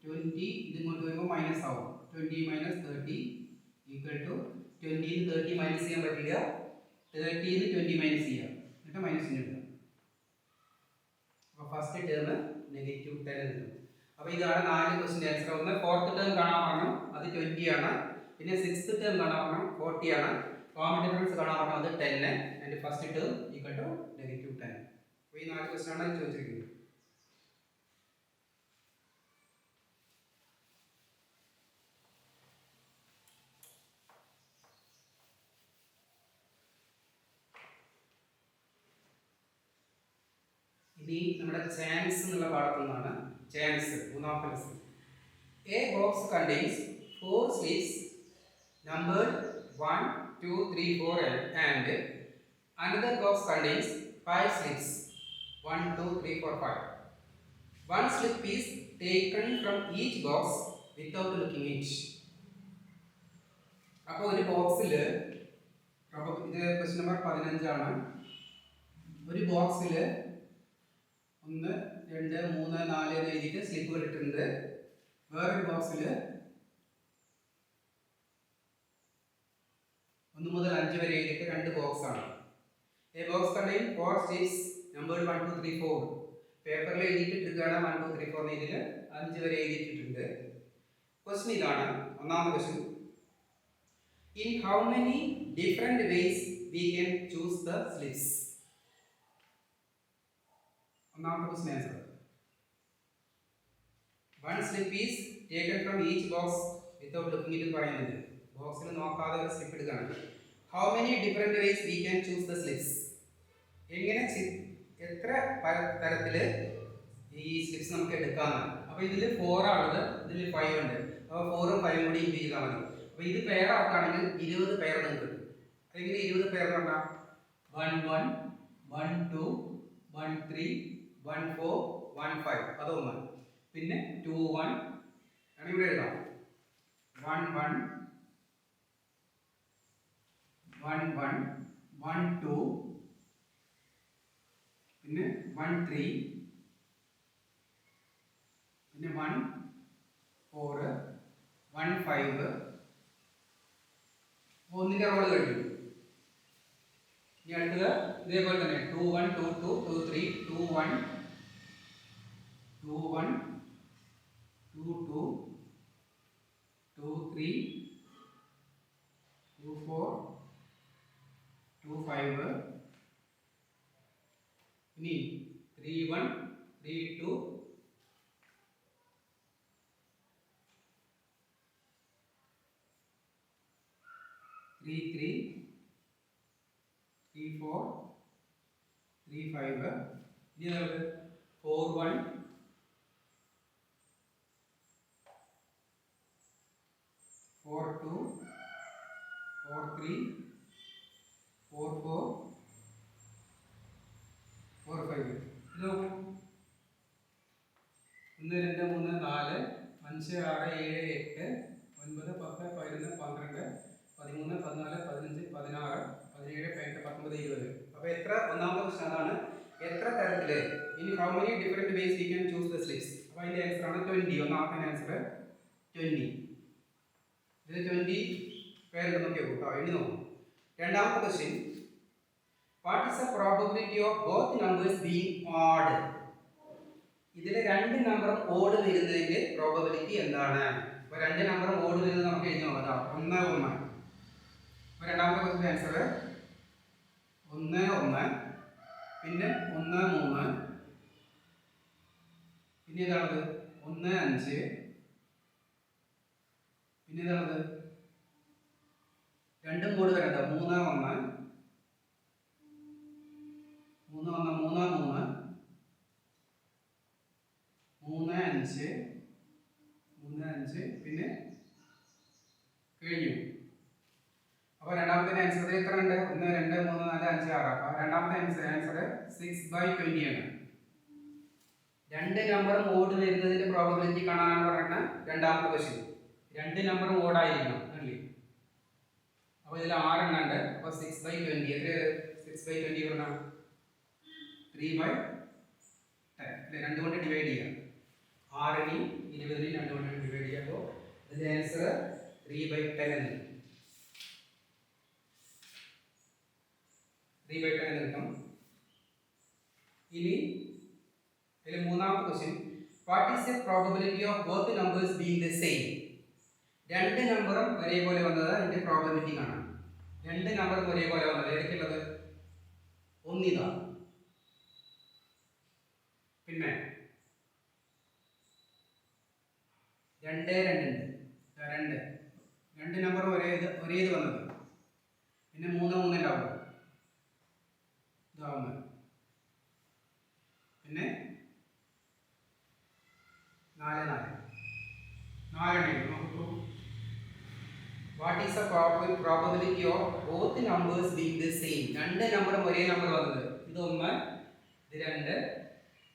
20. ഇത് ഇങ്ങോട്ട് വരുമ്പോൾ മൈനസ് ആവും. 20 minus 30 equal to 20 ന് 30 മൈനസ് ചെയ്യാൻ പറ്റില്ല. 30 ന് 20 മൈനസ് ചെയ്യാം. എന്നിട്ട് മൈനസ് ചെയ്യണം. അപ്പോൾ ഫസ്റ്റ് ടേം നെഗറ്റീവ് 10 കിട്ടും. അപ്പോൾ ഇതാണ് 4 ക്വസ്റ്റ്യൻ ആൻസർ. ഒന്ന് ഫോർത്ത് ടേം കാണാൻ പറഞ്ഞു, അത് 20 ആണ്. പിന്നെ സിക്സ്ത് ടേം കാണാൻ പറഞ്ഞു, 40 ആണ്. കോമൺ ഡിഫറൻസ് കാണാൻ പറഞ്ഞു, അത് 10. And first term equal to negative 10. അപ്പോൾ ഈ 4 ക്വസ്റ്റ്യൻ ആണ് ചോദിച്ചിരിക്കുന്നത്. ഇനി നമ്മുടെ ചാൻസ് എന്നുള്ള പാഠത്തിൽ നിന്നാണ്. ചാൻസ്. മൂന്നാമത്തെ question. A box contains 4 slips numbered 1, 2, 3, 4 and another box contains 5 slips 1, 2, 3, 4, 5. One slip is taken from each box without looking it. അപ്പോൾ ഒരു ബോക്സിൽ, അപ്പോൾ ഇത് ക്വസ്റ്റ്യൻ നമ്പർ 15 ആണ്. ഒരു ബോക്സിൽ 1, 2, 3, 4 എന്ന് എഴുതിയിട്ട് സ്ലിപ്പുകൾ ഇട്ടിട്ടുണ്ട്. വേറൊരു ബോക്സിൽ 1 മുതൽ 5 വരെ എഴുതിയിട്ട് 2 ബോക്സ് ആണ്. A box contains 4 slips numbered 1, 2, 3, 4. പേപ്പറിൽ എഴുതിയിട്ടിട്ടാണ് 1, 2, 3, 4 ഇതിൽ 5 വരെ എഴുതിയിട്ടുണ്ട്. ക്വസ്റ്റ്യൻ ഇതാണ്. ഒന്നാമത്തെ question. In how many different ways we can choose the slips? ഒന്നാമത്തെ question answer. One slip is taken from each box without looking it പറയുന്നത്. ബോക്സിൽ നോക്കാതെ ഒരു സ്ലിപ്പ് എടുക്കുകയാണ്. How many different ways we can choose the slips? എങ്ങനെ എത്ര തരത്തിൽ ഈ സ്ലിപ്സ് നമുക്ക് എടുക്കാമെന്ന്. അപ്പോൾ ഇതിൽ 4 ആണുള്ളത്, ഇതിൽ 5 ഉണ്ട്. അപ്പോൾ 4ഉം 5ഉം കൂടി ഇൻറ്റു ചെയ്താൽ മതി. അപ്പോൾ ഇത് പെയർ ആക്കുകയാണെങ്കിൽ 20 പെയർ നിങ്ങൾക്ക് കിട്ടും. അതെങ്ങനെ 20 പെയർ കണ്ടാൽ 1, 1, 1, 2, 1, 3, 1, 4, 1, 5 അതൊന്ന്. പിന്നെ 2, 1 ആണ് ഇവിടെ എഴുതാം. 1, 1, 1, 1, 1, 2 പിന്നെ 1, 3 പിന്നെ 1, 4, 1, 5 ഒന്നിൻ്റെ റോള് കഴിഞ്ഞു. ഇനി അടുത്തത് ഇതേപോലെ തന്നെ 2, 1, 2, 2, 2, 3, 2, 1, 2, 1, 2, 2, 2, 3, 2, 4, 2, 5 ഇനി 3, 1, 3, 2, 3, 3, 3, 4, 3, 5 ഇനി നമുക്ക് 4, 1, 4, 2, 4, 3, 4, 4, 4, 5 ഇത് നോക്കൂ. 1, 2, 3, 4, 5, 6, 7, 8, 9, 10, 11, 12, 13, 14, 15, 16, 17, 18, 19, 20. അപ്പോൾ എത്ര ഒന്നാമത്തെ ക്വസ്റ്റ്യൻ അതാണ്. എത്ര തരത്തിൽ ഇനി how many different ways we can choose the slips. അപ്പോൾ അതിൻ്റെ ആൻസർ ആണ് 20. ഒന്നാമത്തെ ആൻസർ 20. ഇതിൽ 20 പേരുണ്ട് നോക്കിയോ കേട്ടോ. എണ്ണി നോക്കും. രണ്ടാമത്തെ question. What is the probability of both numbers being odd? ഇതിൽ 2 നമ്പറും ഓഡ് വരുന്നതിൻ്റെ പ്രോബബിലിറ്റി എന്താണ്? അപ്പോൾ 2 നമ്പറും ഓഡ് വരുന്നത് നമുക്ക് എഴുതി നോക്കാം. 1, 1. അപ്പോൾ രണ്ടാമത്തെ ക്വസ്റ്റ്യൻ ആൻസർ 1, 1 പിന്നെ 1, 3 പിന്നെ ഏതാണത് 1, 5 പിന്നെ ഏതാണത് 2 കൂടി വരണ്ട 3, 1, 3, 1, 3, 3, 3, 5 പിന്നെ കഴിഞ്ഞു. അപ്പോൾ രണ്ടാമത്തെ ആൻസർ എത്ര ഉണ്ട്? 1, 2, 3, 4, 5, 6. അപ്പോൾ രണ്ടാമത്തെ ആൻസർ 6/20 ആണ്. 2 നമ്പറും ഓഡ് വരുന്നതിന്റെ പ്രോബബിലിറ്റി കാണാനാണ് പറയുന്നത് രണ്ടാമത്തെ ക്വസ്റ്റ്യൻ. 2 നമ്പറും ഓഡായിരിക്കണം അല്ലേ? അപ്പോൾ ഇതിൽ 6 എണ്ണം ഉണ്ട്. അപ്പോൾ 6/20 എത്ര? 6/20 പറഞ്ഞാൽ 3/10 അല്ലേ? 2 കൊണ്ട് ഡിവൈഡ് ചെയ്യാം. 6നെയും 20നെയും 2 കൊണ്ട് ഡിവൈഡ് ചെയ്യുമ്പോൾ ഇതിന്റെ ആൻസർ 3/10 എന്ന് 3/10 എന്ന് കിട്ടും. ഇനി ഇതിൽ മൂന്നാമത്തെ question. What is the probability of both numbers being the same? 2 നമ്പറും ഒരേപോലെ വന്നത് അതിന്റെ പ്രോബബിലിറ്റി കാണാം. 2 നമ്പറും ഒരേപോലെ വന്നത് ഏതൊക്കെയുള്ളത്? ഒന്നിതാ, പിന്നെ 2, 2 ഉണ്ട്. 2 നമ്പറും ഒരേത് വന്നത്. പിന്നെ 3, 3 ഉണ്ടാവും ഇതാവുന്നത്. പിന്നെ is the probability of both numbers being the same? രണ്ട് നമ്പറും ഒരേ നമ്പർ വന്നത്. ഇത് 1, ഇത് 2,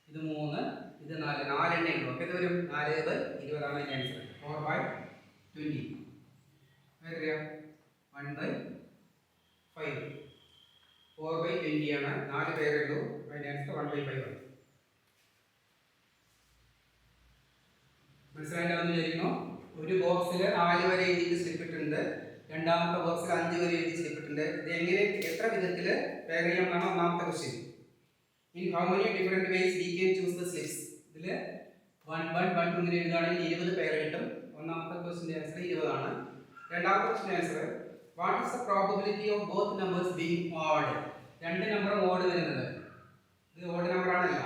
ഇത് 3, ഇത് 4. 4 എണ്ണേ ഉള്ളൂ. അപ്പോൾ ഇത് വരും 4/20 ആണ് അതിന്റെ ആൻസർ. 4/20. എത്രയാ? 1/5. 4/20 ആണ്. 4 പേരേ ഉള്ളൂ. അതിന്റെ ആൻസർ 1/5 ആണ്. മനസ്സിലായിട്ടുണ്ടെന്ന് വിചാരിക്കുന്നു. ഒരു ബോക്സിൽ 4 വരെ എഴുതി സ്ലിപ്പ് ഇട്ടിട്ടുണ്ട്, രണ്ടാമത്തെ ബോക്സിൽ 5 വരെ എഴുതി സ്ലിപ്പ് ഇട്ടിട്ടുണ്ട്. ഇത് എങ്ങനെ എത്ര വിധത്തിൽ പെയർ ചെയ്യാമെന്നാണ് ഒന്നാമത്തെ question. In how many different vase we can choose the slips? ഇതിൽ 1 1 1 2 ഇങ്ങനെ എഴുതുകയാണെങ്കിൽ 20 പെയർ കിട്ടും. ഒന്നാമത്തെ ക്വസ്റ്റ്യൻ്റെ ആൻസർ 20 ആണ്. രണ്ടാമത്തെ question answer what is the probability of both numbers being odd? രണ്ട് നമ്പറും ഓഡ് വരുന്നത്. ഇത് ഓഡ് നമ്പർ ആണല്ല,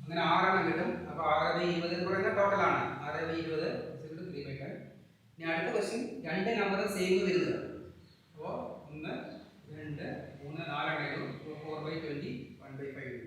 അങ്ങനെ 6 എണ്ണം കിട്ടും. അപ്പോൾ 6/20 എന്ന് പറയുന്ന ടോട്ടലാണ്. 6/20 3/10. ഇനി അടുത്ത ക്വസ്റ്റ്യൻ രണ്ട് നമ്പർ സെയിം വരുന്നത്. അപ്പോൾ 1 2 3 4 എണ്ണം 4/20 1/5 വരും.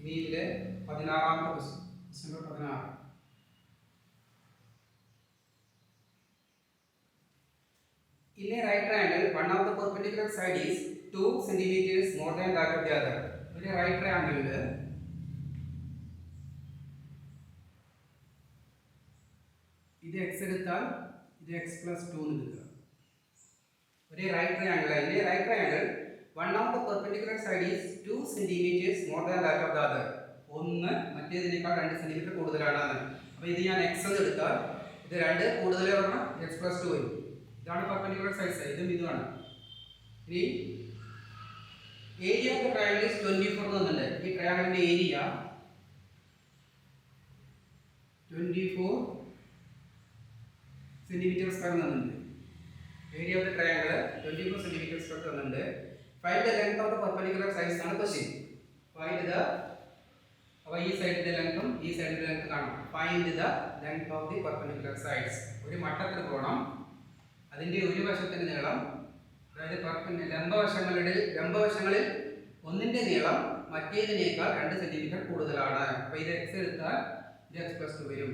ഇനി ഇതിലെ 16ാമത്തെ question, question number 16. In a right triangle, one of the perpendicular side is 2 centimeters more than that of the other. ഒരു റൈറ്റ് ട്രയാങ്കിളിൽ ഇത് x എടുത്താൽ ഇത് x + 2 എന്ന് കിട്ടുക. ഒരു right triangle, in a right triangle, one of the perpendicular side is 2 centimeters more than that of the other. ഒന്ന് മറ്റേതിനേക്കാൾ 2 centimetre കൂടുതലാണ്. അപ്പോൾ ഇത് ഞാൻ x എന്ന് എടുത്താൽ ഇത് 2 കൂടുതൽ പറഞ്ഞാൽ x + 2 വരും. ഇതാണ് പെർപെൻഡിക്കുലർ സൈഡ്, ഇതും ഇതുമാണ്. ഇനി area of the triangle is 24 എന്നുണ്ട്. ഈ ട്രയാങ്കിളിന്റെ ഏരിയ 24 സെന്റിമീറ്റർ സ്ക്വയർ എന്നുണ്ട്. Area of the triangle 24 centimetre square എന്നുണ്ട്. Find the length of the perpendicular sides ആണ് ക്വസ്റ്റ്യൻ. ഫൈൻഡ് ദ, അപ്പോൾ ഈ സൈഡിന്റെ ലെങ്തും ഈ സൈഡിന്റെ ലെങ്ത് കാണാം. Find the length of the perpendicular sides. ഒരു മട്ടത്രികോണം, അതിന്റെ ഒരു വശത്തിന്റെ നീളം, അതായത് ലംബവശങ്ങളിൽ ഒന്നിന്റെ നീളം മറ്റേതിനേക്കാൾ 2 സെന്റിമീറ്റർ കൂടുതലാണ്. അപ്പോൾ ഇത് x എടുത്താൽ ഇത് x + 2 വരും.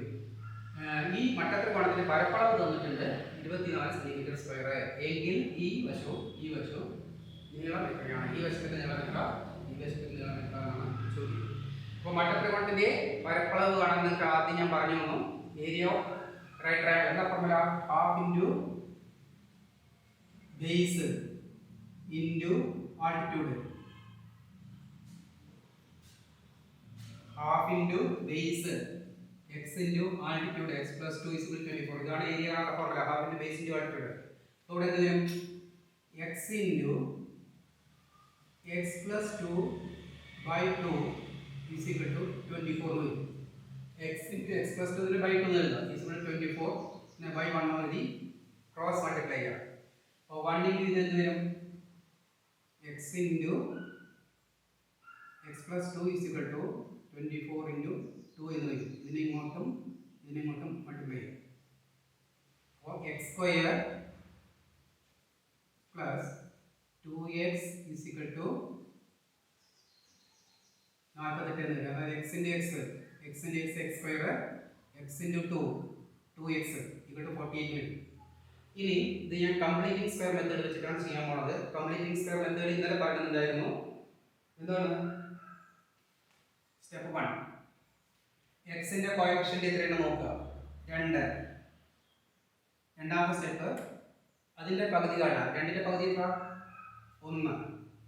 ഈ മട്ടത്രികോണത്തിന്റെ പരപ്പളവ് തന്നിട്ടുണ്ട് 24 സെന്റിമീറ്റർ സ്ക്വയർ. എങ്കിൽ ഈ വശവും നീളം എത്രയാണ്? ഈ വശത്തിന്റെ നീളം എത്ര, ഈ വശത്തിന്റെ നീളം എത്ര എന്നാണ് ചോദ്യം. അപ്പോൾ മട്ടത്രികോണത്തിന്റെ പരപ്പളവ് കാണാൻ നിങ്ങൾക്ക് ആദ്യം ഞാൻ പറഞ്ഞു തന്നു. ഏരിയ ഓഫ് റൈറ്റ് ട്രയാങ്കിൾ എന്താ formula? Half into base into altitude. Half into base x into altitude x + 2 = 24. ഇതാണ് area formula. Half into base into altitude. അപ്പോൾ ഇവിടെ എന്ത് വരും? x ഇൻറ്റു x + 2/2 = 24 വരും. x ഇൻറ്റു x + 2/2 എഴുതാം. = 24 പിന്നെ by 1 എഴുതി ക്രോസ് മൾട്ടിപ്ലൈ ചെയ്യാം. അപ്പോൾ 1 ഇൻറ്റു ഇത് എന്ത് വരും? x ഇൻറ്റു x + 2 = 24 ഇൻറ്റു 2 എന്ന് വരും. ഇതിനെ ഇങ്ങോട്ടും മൾട്ടിപ്ലൈ ചെയ്യാം. അപ്പോൾ x² + 2x = 48 എന്ന് വരും. അതായത് x into x x² x into 2x = 48 വരും. ഇനി ഇത് ഞാൻ കംപ്ലീറ്റിംഗ് സ്ക്വയർ മെത്തേഡ് വെച്ചിട്ടാണ് ചെയ്യാൻ പോണത്. കംപ്ലീറ്റിംഗ് സ്ക്വയർ മെത്തേഡ് ഇന്നലെ പറയുന്നുണ്ടായിരുന്നു. എന്താണ് സ്റ്റെപ്പ് 1? എക്സിന്റെ കോഎഫിഷ്യന്റ് എത്രയാണ് നോക്കുക, 2. രണ്ടാമത്തെ സ്റ്റെപ്പ് അതിന്റെ പകുതി കാണാം. 2ന്റെ പകുതി എത്ര? 1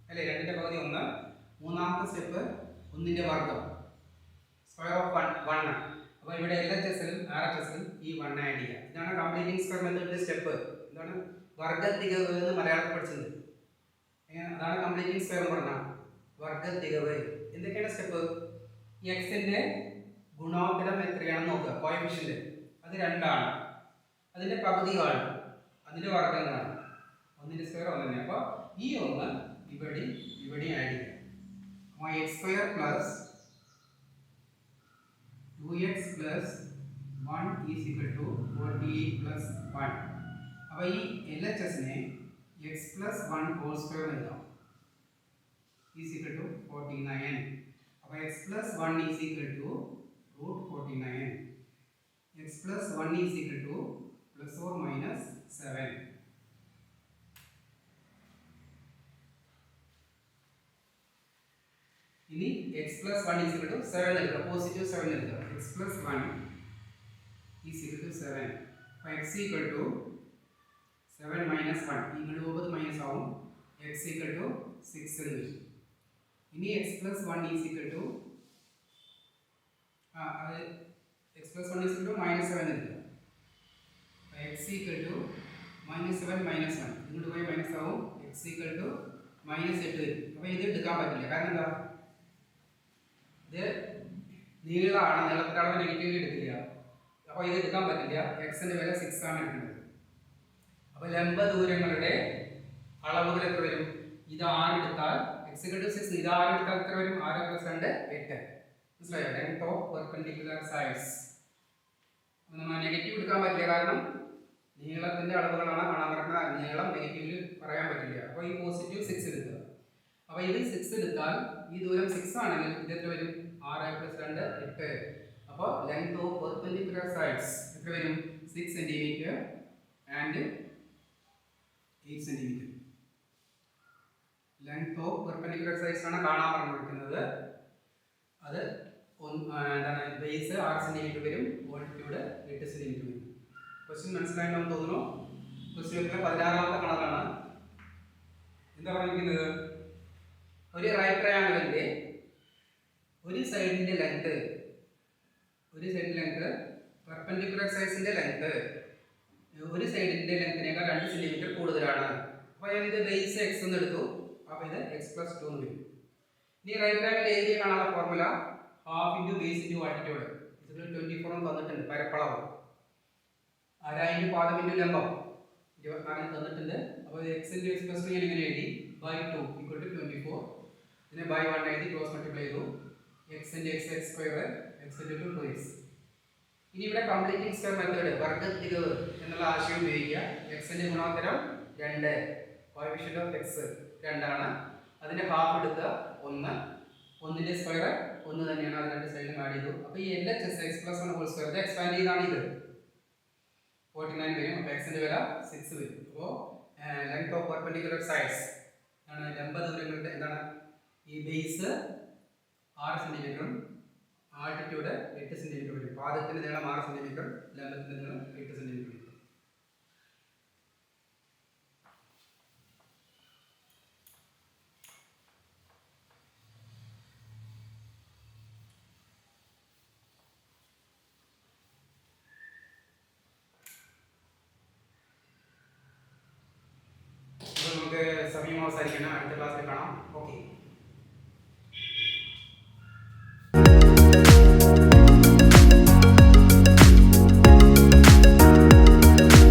അല്ലേ? 2ന്റെ പകുതി 1. മൂന്നാമത്തെ സ്റ്റെപ്പ് 1ന്റെ വർഗ്ഗം, സ്ക്വയർ ഓഫ് 1. അപ്പോൾ ഇവിടെ LHSലും RHSലും ഈ 1 ആഡ് ചെയ്യുക. ഇതാണ് കംപ്ലീറ്റിംഗ് സ്ക്വയർ മെത്തേഡിന്റെ സ്റ്റെപ്പ്. ഇതാണ് വർഗ്ഗത്തികവ് എന്ന് മലയാളത്തിൽ പഠിച്ചത്. അതാണ് കംപ്ലീറ്റിംഗ് സ്ക്വയർ എന്ന് പറഞ്ഞാൽ വർഗ്ഗത്തികവ്. എന്തൊക്കെയാണ് സ്റ്റെപ്പ്? എക്സിന്റെ ഗുണോത്തരം എത്രയാണെന്ന് നോക്കുക. കോഎഫിഷ്യന്റ് അത് 2 ആണ്. അതിന്റെ പകുതി ആണ്, അതിന്റെ വർഗ്ഗം കാണും. 1ന്റെ സ്ക്വയർ 1 തന്നെ. അപ്പോൾ ഈ 1 ഇവിടെ ആഡ് ചെയ്യാം. അപ്പോൾ x² + 2x + 1 is equal to 48 plus 1. അപ്പോൾ ഈ LHSനെ x plus 1 whole square എഴുതാം is equal to 49. അപ്പോൾ x plus 1 is equal to root 49. x plus 1 is equal to plus or minus 7. ഇനി x plus 1 is equal to 7 എടുക്കുക, positive 7 എടുക്കുക. x plus 1 is equal to 7. അപ്പോൾ x equal to 7 minus 1. ഇങ്ങോട്ട് പോകുമ്പോൾ minus ആവും. x equal to 6 എന്ന് വരും. ഇനി x plus 1 is equal to അത് x plus 1 is equal to minus 7 എടുക്കുക. x equal to minus 7 minus 1. ഇങ്ങോട്ട് പോയി മൈനസ് ആവും. x equal to minus 8 വരും. അപ്പോൾ ഇത് എടുക്കാൻ പറ്റില്ല. കാരണം എന്താ? ഇത് നീളമാണ്, നീളത്തിൻ്റെ അളവ് നെഗറ്റീവ് എടുക്കില്ല. അപ്പോൾ ഇത് എടുക്കാൻ പറ്റില്ല. എക്സിൻ്റെ വില 6 ആണ് എടുക്കുന്നത്. അപ്പോൾ ലംബ ദൂരങ്ങളുടെ അളവുകൾ എത്ര വരും? ഇത് 6 എടുത്താൽ x equal to 6, ഇത് 6 എടുത്താൽ എത്ര വരും? 6 plus 2 8. മനസ്സിലായോ? Length of perpendicular sides. നമ്മൾ നെഗറ്റീവ് എടുക്കാൻ പറ്റില്ല, കാരണം നീളത്തിൻ്റെ അളവുകളാണ് കാണാൻ പറ്റുന്നത്. നീളം നെഗറ്റീവിൽ പറയാൻ പറ്റില്ല. അപ്പോൾ ഈ പോസിറ്റീവ് 6 എടുക്കുക. അപ്പോൾ ഇത് 6 എടുത്താൽ ഈ ദൂരം 6 ആണെങ്കിൽ ഇത് എത്ര വരും? 6 plus 2 8. അപ്പോൾ ലെങ്ത് ഓഫ് പെർപെൻഡിക്കുലർ സൈഡ്സ് എത്ര വരും? 6 centimetre and 8 centimetre. Length of perpendicular sides ആണ് കാണാൻ പറഞ്ഞിരിക്കുന്നത്. അത് എന്താണ്? ബേസ് 6 സെന്റിമീറ്റർ വരും, ഓൾട്ടിറ്റ്യൂഡ് 8 സെന്റിമീറ്റർ വരും. ക്വസ്റ്റ്യൻ മനസ്സിലായിട്ടുണ്ടെന്ന് തോന്നുന്നു. ക്വസ്റ്റ്യൻ 16ാമത്തെ കണക്കാണ്. എന്താ പറഞ്ഞിരിക്കുന്നത്? ഒരു റൈറ്റ് ട്രയാങ്കിളിന്റെ ഒരു സൈഡിന്റെ ലെങ്ത് പെർപെൻഡിക്കുലർ സൈഡ്സിന്റെ ലെങ്ത് ഒരു സൈഡിന്റെ ലെങ്തിനേക്കാൾ 2 സെന്റിമീറ്റർ കൂടുതലാണ്. അപ്പോൾ ഞാൻ ഇത് ബേസ് x എന്ന് എടുത്തു. അപ്പോൾ ഇത് x plus 2 എന്ന് വരും. ഇനി റൈറ്റ് ട്രയാങ്കിൾ ഏരിയ കാണാനുള്ള formula half into base into altitude ഇതിൽ 24 എന്ന് തന്നിട്ടുണ്ട്. പരപ്പളവ് അര ഇൻറ്റു പാദം ഇൻറ്റു ലംബം 24 തന്നിട്ടുണ്ട്. അപ്പോൾ x ഇൻറ്റു x plus 2 ഞാൻ ഇങ്ങനെ എഴുതി by 2 equal to 24. ഇതിനെ by 1 എഴുതി ക്രോസ് മൾട്ടിപ്ലൈ ചെയ്തു. x into x x square x into 2x. ഇനി ഇവിടെ കംപ്ലീറ്റിംഗ് സ്ക്വയർ മെത്തേഡ് വർഗ്ഗത്തിരിവ് എന്നുള്ള ആശയം ഉപയോഗിക്കുക. x ന്റെ ഗുണോത്തരം 2, കോഎഫിഷ്യന്റ് ഓഫ് x 2 ആണ്. അതിന്റെ ഹാഫ് എടുക്കുക 1, 1ന്റെ സ്ക്വയർ 1 തന്നെയാണ്. അത് രണ്ട് സൈഡിലും ആഡ് ചെയ്തു. അപ്പോൾ ഈ LHS x plus 1 whole square expand ചെയ്താണ് ഇത് 49 വരും. അപ്പോൾ x ന്റെ വില 6 വരും. അപ്പോൾ ലെങ്ത് ഓഫ് പെർപെൻഡിക്കുലർ സൈഡ്സ് ആണ് ലംബ ദൂരങ്ങളുടെ എന്താണ്? ഈ ബേസ് 6 സെന്റിമീറ്ററും ആൾട്ടിറ്റ്യൂഡ് 8 സെന്റിമീറ്റർ വരും. പാദത്തിന്റെ നീളം 6 സെന്റിമീറ്റർ, ലംബത്തിന്റെ നീളം 8 സെന്റിമീറ്റർ വരും. നമുക്ക് സമയം അവസാനിക്കണം. അടുത്ത ക്ലാസ്സിൽ കാണാം. ഓക്കെ.